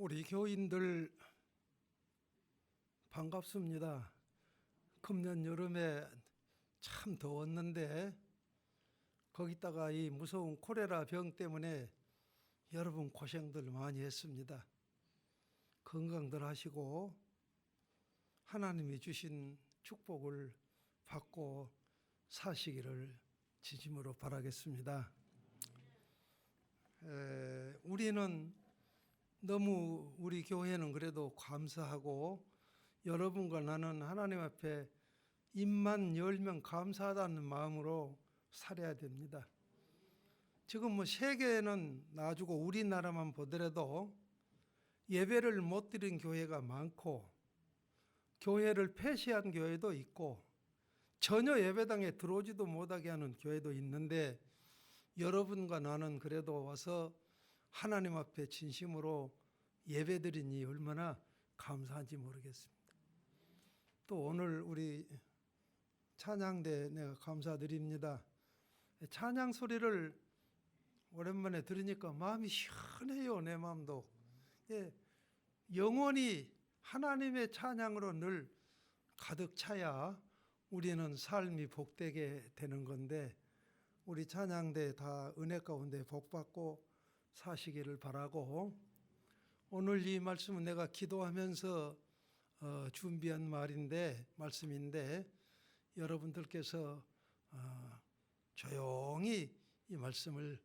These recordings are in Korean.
우리 교인들 반갑습니다. 금년 여름에 참 더웠는데 거기다가 이 무서운 콜레라 병 때문에 여러분 고생들 많이 했습니다. 건강들 하시고 하나님이 주신 축복을 받고 사시기를 진심으로 바라겠습니다. 우리는 너무 우리 교회는 그래도 감사하고 여러분과 나는 하나님 앞에 입만 열면 감사하다는 마음으로 살아야 됩니다. 지금 뭐 세계는 놔주고 우리나라만 보더라도 예배를 못 드린 교회가 많고 교회를 폐쇄한 교회도 있고 전혀 예배당에 들어오지도 못하게 하는 교회도 있는데 여러분과 나는 그래도 와서 하나님 앞에 진심으로 예배드리니 얼마나 감사한지 모르겠습니다. 또 오늘 우리 찬양대 내가 감사드립니다. 찬양 소리를 오랜만에 들으니까 마음이 시원해요. 내 마음도. 영원히 하나님의 찬양으로 늘 가득 차야 우리는 삶이 복되게 되는 건데 우리 찬양대 다 은혜 가운데 복받고 사시기를 바라고, 오늘 이 말씀은 내가 기도하면서 준비한 말씀인데 여러분들께서 조용히 이 말씀을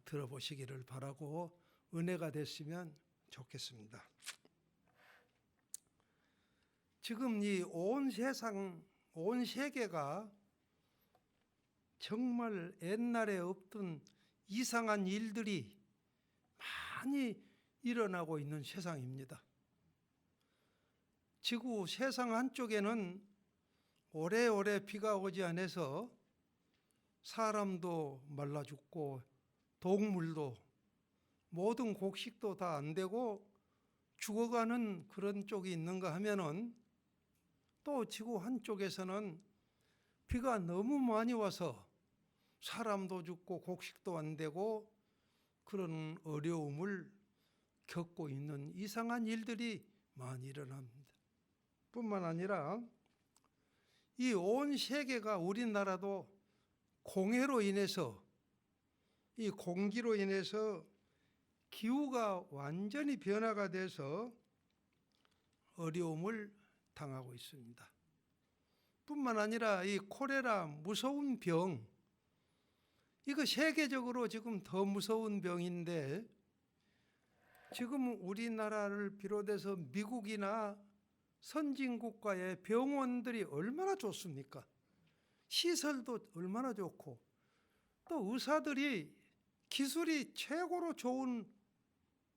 들어보시기를 바라고 은혜가 됐으면 좋겠습니다. 지금 이 온 세상, 온 세계가 정말 옛날에 없던 이상한 일들이 많이 일어나고 있는 세상입니다. 지구 세상 한쪽에는 오래오래 비가 오지 않아서 사람도 말라 죽고 동물도 모든 곡식도 다 안 되고 죽어가는 그런 쪽이 있는가 하면은 또 지구 한쪽에서는 비가 너무 많이 와서 사람도 죽고 곡식도 안 되고 그런 어려움을 겪고 있는 이상한 일들이 많이 일어납니다. 뿐만 아니라 이 온 세계가, 우리나라도 공해로 인해서, 이 공기로 인해서 기후가 완전히 변화가 돼서 어려움을 당하고 있습니다. 뿐만 아니라 이 콜레라 무서운 병, 이거 세계적으로 지금 더 무서운 병인데 지금 우리나라를 비롯해서 미국이나 선진국가의 병원들이 얼마나 좋습니까? 시설도 얼마나 좋고 또 의사들이 기술이 최고로 좋은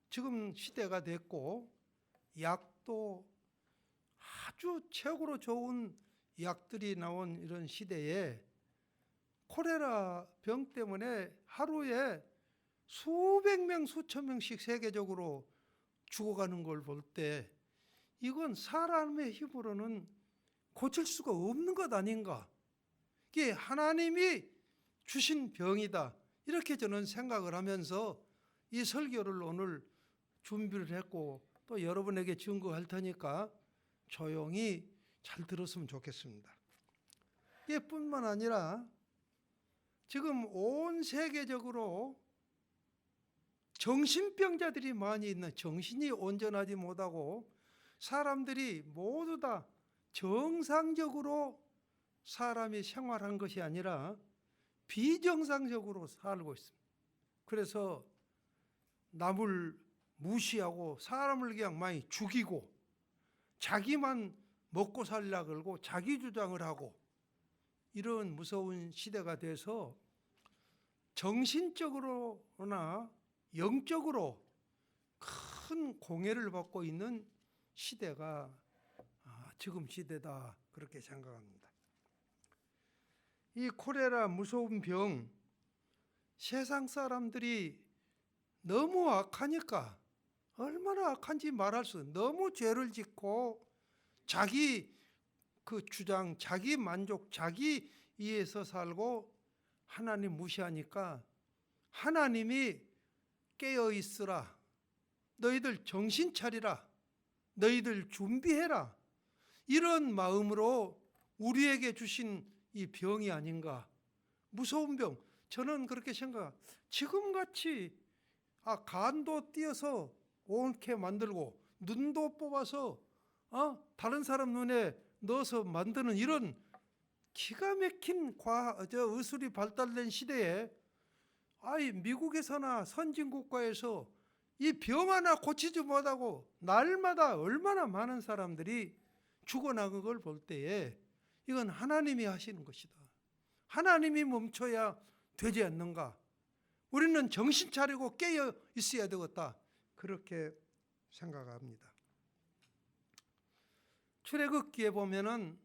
지금 시대가 됐고 약도 아주 최고로 좋은 약들이 나온 이런 시대에 콜레라 병 때문에 하루에 수백 명, 수천 명씩 세계적으로 죽어가는 걸 볼 때 이건 사람의 힘으로는 고칠 수가 없는 것 아닌가. 이게 하나님이 주신 병이다. 이렇게 저는 생각을 하면서 이 설교를 오늘 준비를 했고 또 여러분에게 증거할 테니까 조용히 잘 들었으면 좋겠습니다. 이뿐만 아니라 지금 온 세계적으로 정신병자들이 많이 있는, 정신이 온전하지 못하고 사람들이 모두 다 정상적으로 사람이 생활한 것이 아니라 비정상적으로 살고 있습니다. 그래서 남을 무시하고 사람을 그냥 많이 죽이고 자기만 먹고 살려 그러고 자기 주장을 하고 이런 무서운 시대가 돼서 정신적으로나 영적으로 큰 공해를 받고 있는 시대가 지금 시대다, 그렇게 생각합니다. 이 콜레라 무서운 병, 세상 사람들이 너무 악하니까, 얼마나 악한지 말할 수 없어요. 너무 죄를 짓고 자기 그 주장, 자기 만족, 자기 이해에서 살고 하나님 무시하니까 하나님이 깨어 있으라, 너희들 정신 차리라. 너희들 준비해라. 이런 마음으로 우리에게 주신 이 병이 아닌가. 무서운 병. 저는 그렇게 생각. 지금같이 간도 띄어서 옳게 만들고 눈도 뽑아서 다른 사람 눈에 넣어서 만드는 이런 기가 막힌 의술이 발달된 시대에 미국에서나 선진 국가에서 이 병 하나 고치지 못하고 날마다 얼마나 많은 사람들이 죽어나간 걸 볼 때에 이건 하나님이 하시는 것이다. 하나님이 멈춰야 되지 않는가. 우리는 정신 차리고 깨어 있어야 되겠다. 그렇게 생각합니다. 출애굽기에 보면은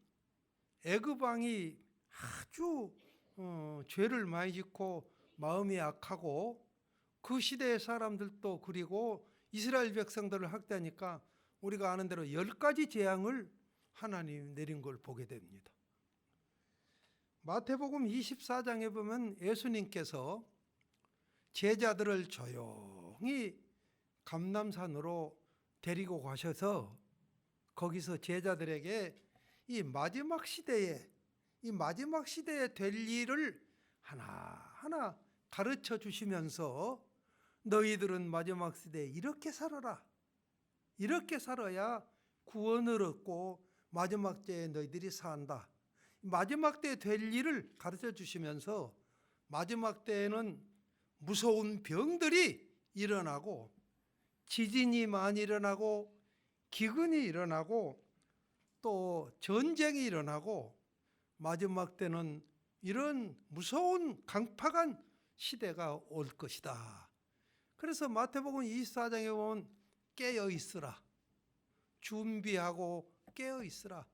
애굽 왕이 아주 죄를 많이 짓고 마음이 악하고 그 시대의 사람들도 그리고 이스라엘 백성들을 학대하니까 우리가 아는 대로 10가지 재앙을 하나님이 내린 걸 보게 됩니다. 마태복음 24장에 보면 예수님께서 제자들을 조용히 감람산으로 데리고 가셔서 거기서 제자들에게 이 마지막 시대에 될 일을 하나하나 가르쳐 주시면서 너희들은 마지막 시대에 이렇게 살아라. 이렇게 살아야 구원을 얻고 마지막 때에 너희들이 산다. 마지막 때에 될 일을 가르쳐 주시면서 마지막 때에는 무서운 병들이 일어나고 지진이 많이 일어나고 기근이 일어나고 또 전쟁이 일어나고 마지막 때는 이런 무서운 강팍한 시대가 올 것이다. 그래서 마태복음 24장에 보면 깨어 있으라. 준비하고 깨어 있으라.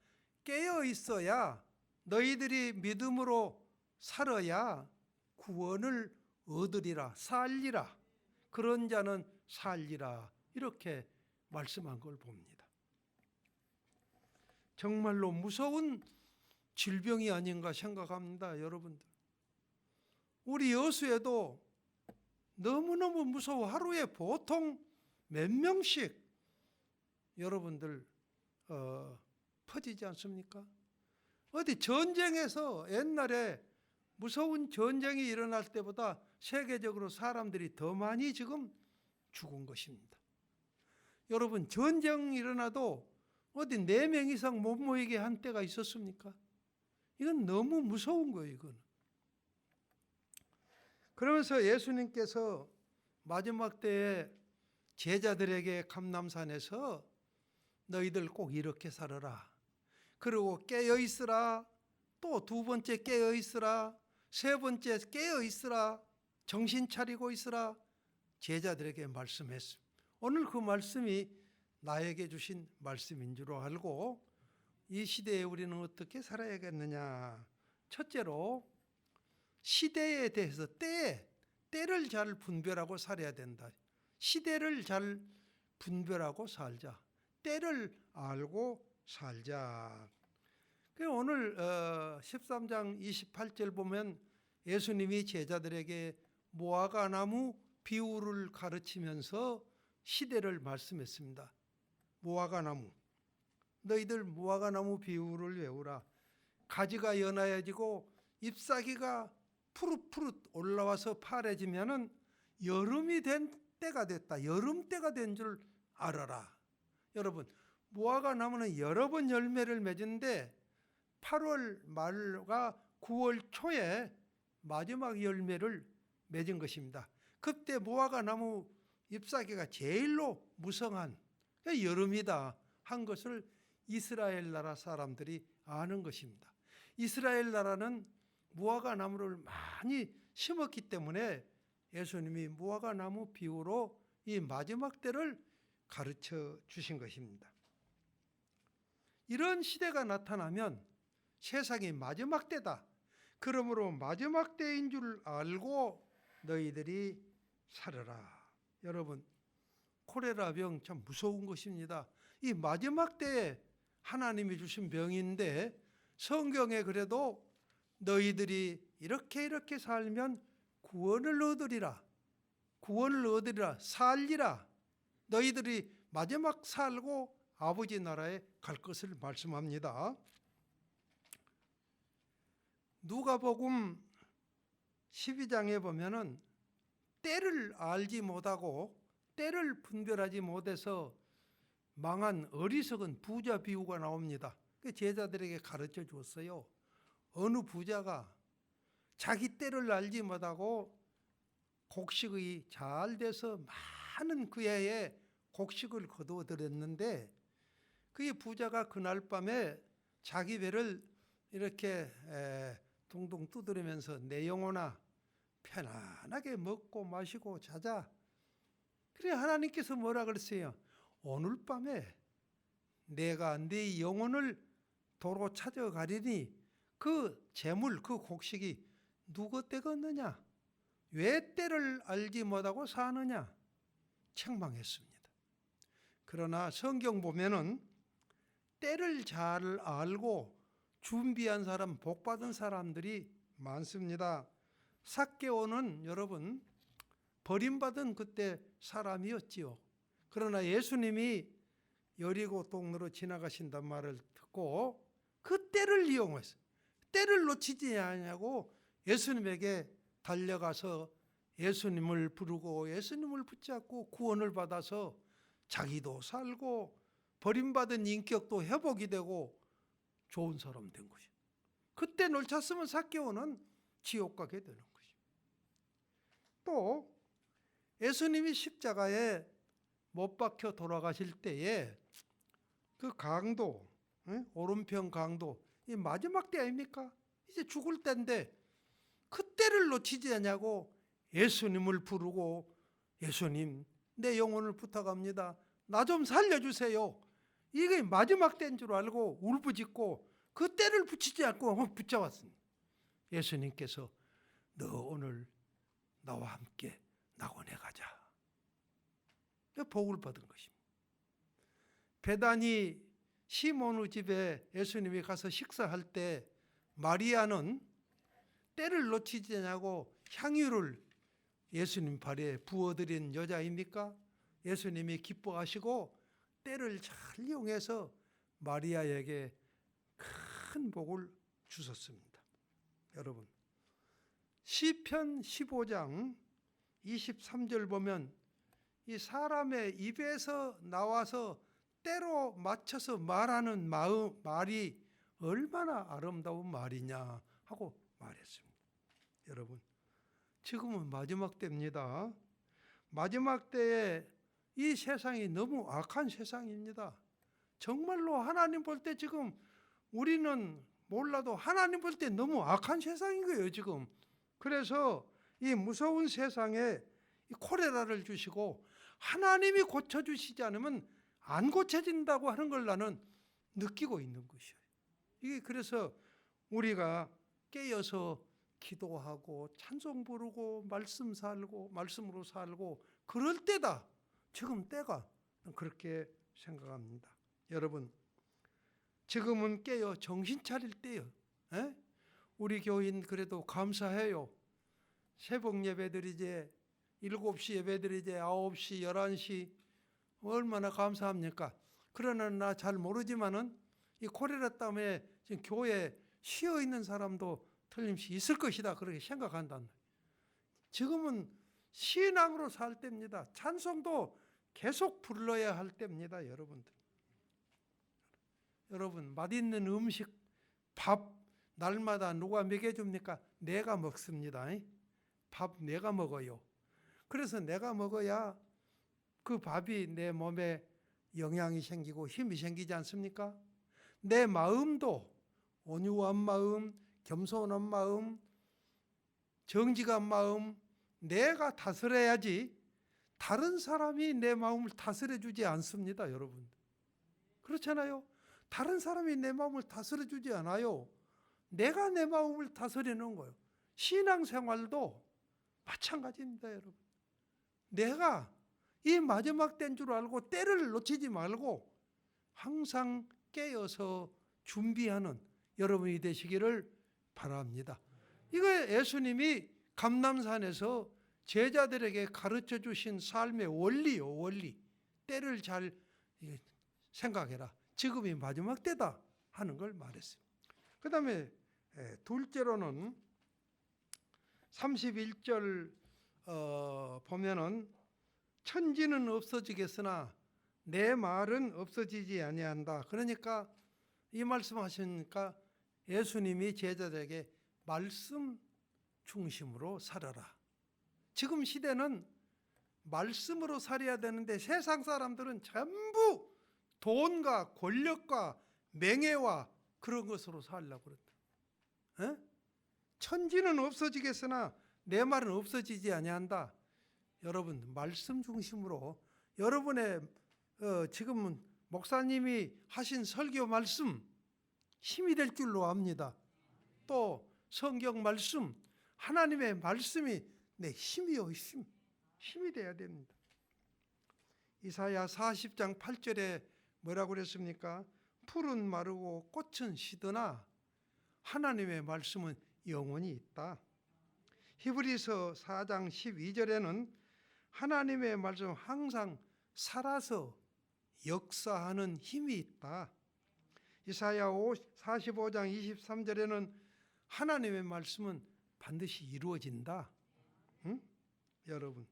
깨어 있어야 너희들이 믿음으로 살아야 구원을 얻으리라. 살리라. 그런 자는 살리라. 이렇게 말씀한 걸 봅니다. 정말로 무서운 질병이 아닌가 생각합니다. 여러분들. 우리 여수에도 너무너무 무서워. 하루에 보통 몇 명씩 여러분들 퍼지지 않습니까? 어디 전쟁에서 옛날에 무서운 전쟁이 일어날 때보다 세계적으로 사람들이 더 많이 지금 죽은 것입니다. 여러분, 전쟁이 일어나도 어디 4명 이상 못 모이게 한 때가 있었습니까? 이건 너무 무서운 거예요, 이건. 그러면서 예수님께서 마지막 때에 제자들에게 감람산에서 너희들 꼭 이렇게 살아라. 그리고 깨어 있으라. 또 2번째 깨어 있으라. 3번째 깨어 있으라. 정신 차리고 있으라. 제자들에게 말씀했습니다. 오늘 그 말씀이 나에게 주신 말씀인 줄 알고 이 시대에 우리는 어떻게 살아야겠느냐. 첫째로 시대에 대해서 때를 잘 분별하고 살아야 된다. 시대를 잘 분별하고 살자. 때를 알고 살자. 오늘 13장 28절 보면 예수님이 제자들에게 무화과나무 비유를 가르치면서 시대를 말씀했습니다. 무화과나무. 너희들 무화과나무 비유를 외우라. 가지가 연하여지고 잎사귀가 푸릇푸릇 올라와서 파래지면은 여름이 된 때가 됐다. 여름 때가 된 줄 알아라. 여러분, 무화과 나무는 여러 번 열매를 맺는데 8월 말과 9월 초에 마지막 열매를 맺은 것입니다. 그때 무화과 나무 잎사귀가 제일로 무성한 여름이다 한 것을 이스라엘 나라 사람들이 아는 것입니다. 이스라엘 나라는 무화과 나무를 많이 심었기 때문에 예수님이 무화과 나무 비유로 이 마지막 때를 가르쳐 주신 것입니다. 이런 시대가 나타나면 세상이 마지막 때다. 그러므로 마지막 때인 줄 알고 너희들이 살아라. 여러분, 콜레라 병 참 무서운 것입니다. 이 마지막 때에 하나님이 주신 병인데 성경에 그래도 너희들이 이렇게 살면 구원을 얻으리라. 구원을 얻으리라. 살리라. 너희들이 마지막 살고 아버지 나라에 갈 것을 말씀합니다. 누가복음 12장에 보면은 때를 알지 못하고 때를 분별하지 못해서 망한 어리석은 부자 비유가 나옵니다. 제자들에게 가르쳐 주었어요. 어느 부자가 자기 때를 알지 못하고 곡식이 잘 돼서 많은 그 해에 곡식을 거두어들였는데 그 부자가 그날 밤에 자기 배를 이렇게 둥둥 두드리면서 내 영혼아 편안하게 먹고 마시고 자자. 그래 하나님께서 뭐라 그랬어요? 오늘 밤에 내가 네 영혼을 도로 찾아가리니 그 재물 그 곡식이 누구 때겠느냐? 왜 때를 알지 못하고 사느냐? 책망했습니다. 그러나 성경 보면은 때를 잘 알고 준비한 사람, 복받은 사람들이 많습니다. 삭개오는 여러분 버림받은 그때 사람이었지요. 그러나 예수님이 여리고 동로로 지나가신단 말을 듣고 그 때를 이용해서 때를 놓치지 않냐고 예수님에게 달려가서 예수님을 부르고 예수님을 붙잡고 구원을 받아서 자기도 살고 버림받은 인격도 회복이 되고 좋은 사람 된 것이죠. 그때 놓쳤으면 삭개오는 지옥 가게 되는 것이죠. 또 예수님이 십자가에 못 박혀 돌아가실 때에 그 강도, 오른편 강도, 이 마지막 때 아닙니까? 이제 죽을 때인데 그때를 놓치지 않냐고 예수님을 부르고 예수님 내 영혼을 부탁합니다. 나 좀 살려주세요. 이게 마지막 때인 줄 알고 울부짖고 그 때를 붙이지 않고 붙잡았습니다. 예수님께서 너 오늘 나와 함께 낙원에 가자. 복을 받은 것입니다. 베다니 시몬의 집에 예수님이 가서 식사할 때 마리아는 때를 놓치지 않고 향유를 예수님 발에 부어드린 여자입니까? 예수님이 기뻐하시고 때를 잘 이용해서 마리아에게 큰 복을 주셨습니다. 여러분 시편 15장 23절 보면 이 사람의 입에서 나와서 때로 맞춰서 말하는 말이 얼마나 아름다운 말이냐 하고 말했습니다. 여러분 지금은 마지막 때입니다. 마지막 때에 이 세상이 너무 악한 세상입니다. 정말로 하나님 볼 때 지금 우리는 몰라도 하나님 볼 때 너무 악한 세상인 거예요 지금. 그래서 이 무서운 세상에 이 콜레라를 주시고 하나님이 고쳐주시지 않으면 안 고쳐진다고 하는 걸 나는 느끼고 있는 것이에요. 이게 그래서 우리가 깨어서 기도하고 찬송 부르고 말씀 살고 말씀으로 살고 그럴 때다. 지금 때가 그렇게 생각합니다. 여러분 지금은 깨어 정신 차릴 때요. 우리 교인 그래도 감사해요. 새벽 예배드리지 7시 예배드리지 9시 11시 얼마나 감사합니까? 그러나 나 잘 모르지만은 이 코레라 때문에 지금 교회에 쉬어 있는 사람도 틀림없이 있을 것이다 그렇게 생각한다. 지금은 신앙으로 살 때입니다. 찬송도 계속 불러야 할 때입니다. 여러분들. 여러분 맛있는 음식 밥 날마다 누가 먹여줍니까? 내가 먹습니다. 밥 내가 먹어요. 그래서 내가 먹어야 그 밥이 내 몸에 영양이 생기고 힘이 생기지 않습니까? 내 마음도 온유한 마음, 겸손한 마음, 정직한 마음 내가 다스려야지 다른 사람이 내 마음을 다스려 주지 않습니다. 여러분 그렇잖아요. 다른 사람이 내 마음을 다스려 주지 않아요. 내가 내 마음을 다스리는 거예요. 신앙생활도 마찬가지입니다. 여러분 내가 이 마지막 때인 줄 알고 때를 놓치지 말고 항상 깨어서 준비하는 여러분이 되시기를 바랍니다. 이거 예수님이 감람산에서 제자들에게 가르쳐 주신 삶의 원리요. 원리. 때를 잘 생각해라. 지금이 마지막 때다 하는 걸 말했어요. 그 다음에 둘째로는 31절 보면은 천지는 없어지겠으나 내 말은 없어지지 아니한다. 그러니까 이 말씀하시니까 예수님이 제자들에게 말씀 중심으로 살아라. 지금 시대는 말씀으로 살아야 되는데 세상 사람들은 전부 돈과 권력과 명예와 그런 것으로 살려고 그랬다. 천지는 없어지겠으나 내 말은 없어지지 아니한다. 여러분 말씀 중심으로 여러분의 지금 목사님이 하신 설교 말씀 힘이 될 줄로 압니다. 또 성경 말씀 하나님의 말씀이 내 힘이요 힘이 돼야 됩니다. 이사야 40장 8절에 뭐라고 그랬습니까? 풀은 마르고 꽃은 시드나 하나님의 말씀은 영원히 있다. 히브리서 4장 12절에는 하나님의 말씀 항상 살아서 역사하는 힘이 있다. 이사야 45장 23절에는 하나님의 말씀은 반드시 이루어진다. 응? 여러분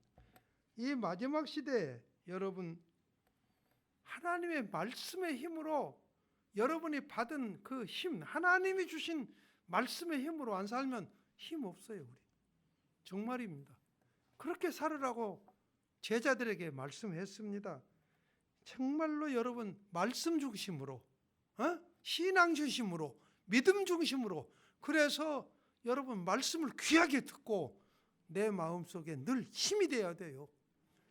이 마지막 시대에 여러분 하나님의 말씀의 힘으로 여러분이 받은 그 힘, 하나님이 주신 말씀의 힘으로 안 살면 힘 없어요. 우리 정말입니다. 그렇게 살으라고 제자들에게 말씀했습니다. 정말로 여러분 말씀 중심으로 신앙 중심으로 믿음 중심으로 그래서 여러분 말씀을 귀하게 듣고 내 마음속에 늘 힘이 돼야 돼요.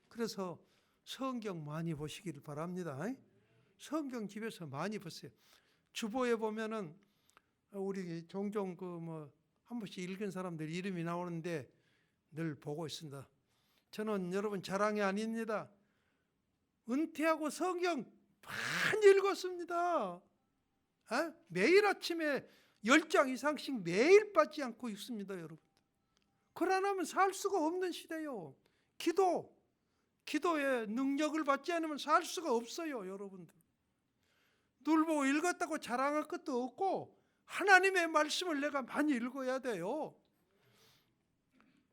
그래서 성경 많이 보시기를 바랍니다. 성경 집에서 많이 보세요. 주보에 보면은 우리 종종 한 번씩 읽은 사람들 이름이 나오는데 늘 보고 있습니다. 저는 여러분 자랑이 아닙니다. 은퇴하고 성경 많이 읽었습니다. 매일 아침에 10장 이상씩 매일 빠지지 않고 읽습니다. 여러분 그걸 안 하면 살 수가 없는 시대요. 기도의 능력을 받지 않으면 살 수가 없어요. 여러분들 눈 보고 읽었다고 자랑할 것도 없고 하나님의 말씀을 내가 많이 읽어야 돼요.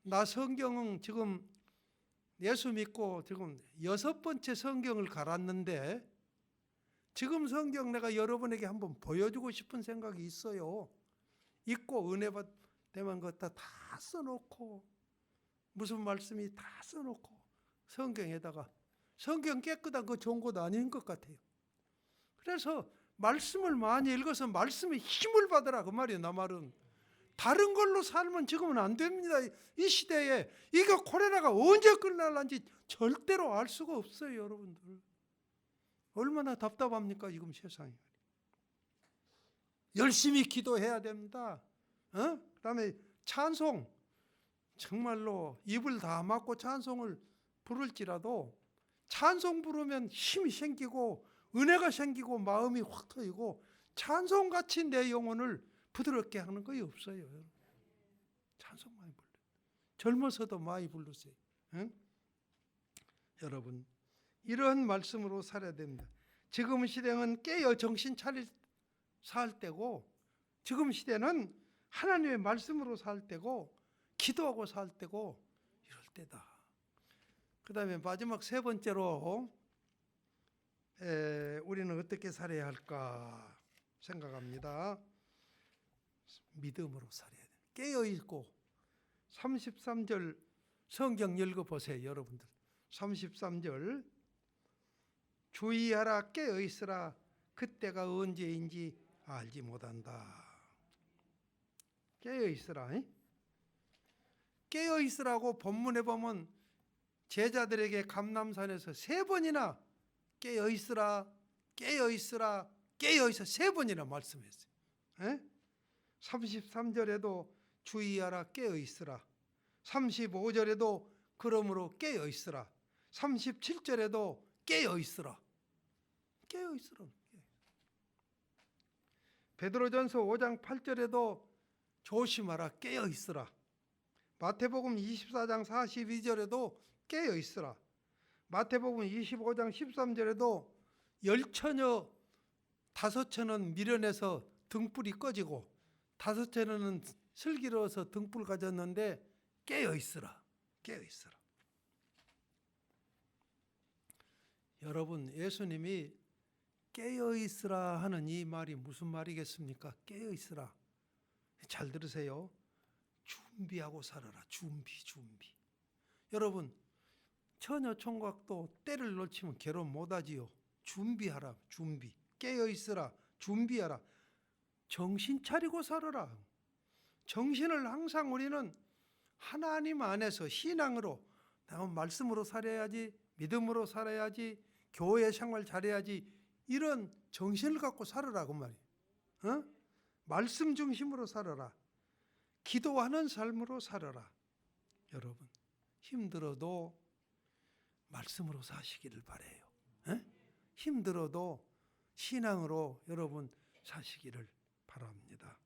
나 성경은 지금 예수 믿고 지금 6번째 성경을 갈았는데 지금 성경 내가 여러분에게 한번 보여주고 싶은 생각이 있어요. 읽고 은혜 받으면 다 써놓고 무슨 말씀이 다 써놓고 성경에다가 성경 깨끗한 거 좋은 것도 아닌 것 같아요. 그래서 말씀을 많이 읽어서 말씀의 힘을 받으라 그 말이에요. 나 말은 다른 걸로 살면 지금은 안 됩니다. 이 시대에 이거 코로나가 언제 끝날는지 절대로 알 수가 없어요. 여러분들 얼마나 답답합니까 지금 세상이. 열심히 기도해야 됩니다. 그다음에 찬송 정말로 입을 다 막고 찬송을 부를지라도 찬송 부르면 힘이 생기고 은혜가 생기고 마음이 확 트이고 찬송같이 내 영혼을 부드럽게 하는 거이 없어요. 찬송 많이 불러요. 젊어서도 많이 부르세요. 여러분 이런 말씀으로 살아야 됩니다. 지금 시대는 깨어 정신 차릴 살 때고 지금 시대는 하나님의 말씀으로 살 때고 기도하고 살 때고 이럴 때다. 그 다음에 마지막 세 번째로 우리는 어떻게 살아야 할까 생각합니다. 믿음으로 살아야 돼요. 깨어있고 33절 성경 읽어보세요. 여러분들 33절 주의하라 깨어있으라 그때가 언제인지 알지 못한다. 깨어있으라. 깨어있으라고 본문에 보면 제자들에게 감람산에서 3번이나 깨어있으라 깨어있으라 깨어있어 3번이나 말씀했어요. 33절에도 주의하라 깨어있으라 35절에도 그러므로 깨어있으라 37절에도 깨어있으라 깨어있으라. 베드로전서 5장 8절에도 조심하라 깨어있으라 마태복음 24장 42절에도 깨어있으라 마태복음 25장 13절에도 열처녀 5처는 미련해서 등불이 꺼지고 5처는 슬기로워서 등불 가졌는데 깨어 있으라. 깨어 있으라. 여러분, 예수님이 깨어 있으라 하는 이 말이 무슨 말이겠습니까? 깨어 있으라. 잘 들으세요. 준비하고 살아라. 준비. 여러분, 처녀 총각도 때를 놓치면 결혼 못하지요. 준비하라. 준비. 깨어 있으라. 준비하라. 정신 차리고 살아라. 정신을 항상 우리는 하나님 안에서 신앙으로, 내가 말씀으로 살아야지, 믿음으로 살아야지, 교회 생활 잘해야지, 이런 정신을 갖고 살아라 그 말이에요. 말씀 중심으로 살아라. 기도하는 삶으로 살아라. 여러분, 힘들어도 말씀으로 사시기를 바라요. 힘들어도 신앙으로 여러분 사시기를 바랍니다.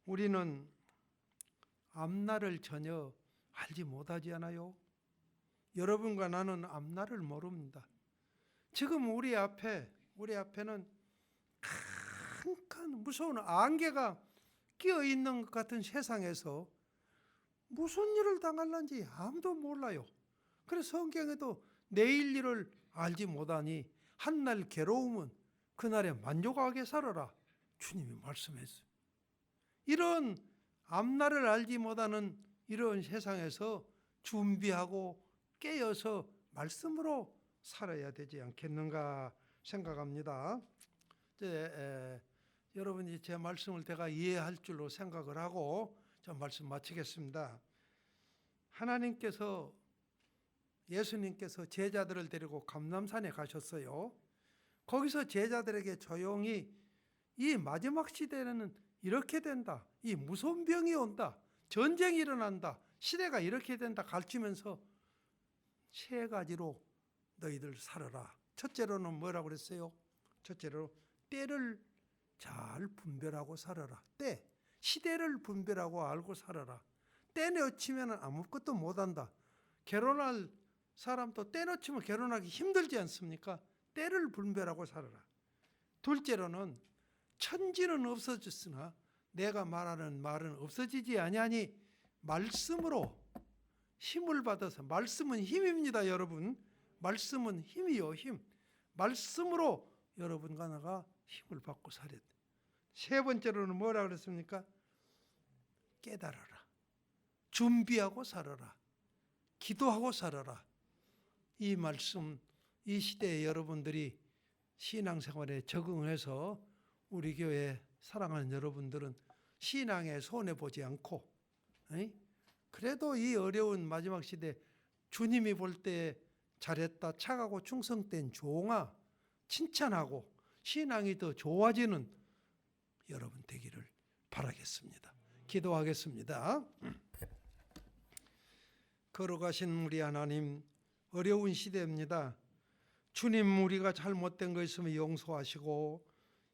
우리는 앞날을 전혀 알지 못하지 않아요? 여러분과 나는 앞날을 모릅니다. 지금 우리 앞에는 큰 무서운 안개가 끼어 있는 것 같은 세상에서 무슨 일을 당할는지 아무도 몰라요. 그래서 성경에도 내일 일을 알지 못하니 한날 괴로움은 그날에 만족하게 살아라. 주님이 말씀했어요. 이런 앞날을 알지 못하는 이런 세상에서 준비하고 깨어서 말씀으로 살아야 되지 않겠는가 생각합니다. 여러분이 제 말씀을 제가 이해할 줄로 생각을 하고 저 말씀 마치겠습니다. 예수님께서 제자들을 데리고 감람산에 가셨어요. 거기서 제자들에게 조용히 이 마지막 시대에는 이렇게 된다. 이 무서운 병이 온다. 전쟁이 일어난다. 시대가 이렇게 된다. 가르치면서 3가지로 너희들 살아라. 첫째로는 뭐라고 그랬어요? 첫째로 때를 잘 분별하고 살아라. 때. 시대를 분별하고 알고 살아라. 때 놓치면 아무것도 못한다. 결혼할 사람도 때 놓치면 결혼하기 힘들지 않습니까? 때를 분별하고 살아라. 둘째로는 천지는 없어졌으나 내가 말하는 말은 없어지지 아니하니 말씀으로 힘을 받아서, 말씀은 힘입니다, 여러분. 말씀은 힘이요, 힘. 말씀으로 여러분과 나가 힘을 받고 살아야 돼. 3번째로는 뭐라 그랬습니까? 깨달아라. 준비하고 살아라. 기도하고 살아라. 이 말씀, 이 시대에 여러분들이 신앙생활에 적응해서 우리 교회 사랑하는 여러분들은 신앙에 손해보지 않고, 그래도 이 어려운 마지막 시대 주님이 볼 때 잘했다, 착하고 충성된 종아 칭찬하고 신앙이 더 좋아지는 여러분 되기를 바라겠습니다. 기도하겠습니다. 걸어가신 우리 하나님, 어려운 시대입니다. 주님, 우리가 잘못된 거 있으면 용서하시고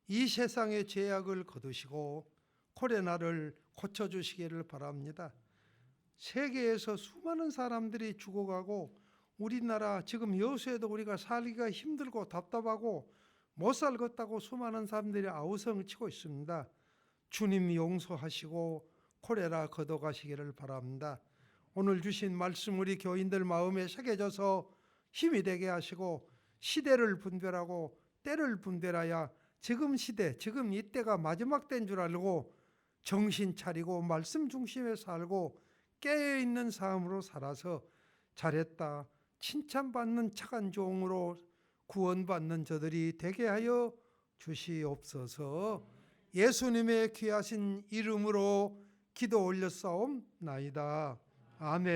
이 세상의 죄악을 거두시고 코로나를 고쳐주시기를 바랍니다. 세계에서 수많은 사람들이 죽어가고 우리나라 지금 여수에도 우리가 살기가 힘들고 답답하고 못 살겠다고 수많은 사람들이 아우성을 치고 있습니다. 주님 용서하시고 코로나 걷어가시기를 바랍니다. 오늘 주신 말씀 우리 교인들 마음에 새겨져서 힘이 되게 하시고 시대를 분별하고 때를 분별하여 지금 시대, 지금 이때가 마지막 때인 줄 알고 정신 차리고 말씀 중심에 살고 깨어있는 삶으로 살아서 잘했다, 칭찬받는 착한 종으로 구원받는 저들이 되게 하여 주시옵소서. 예수님의 귀하신 이름으로 기도 올렸사옵나이다. 아멘.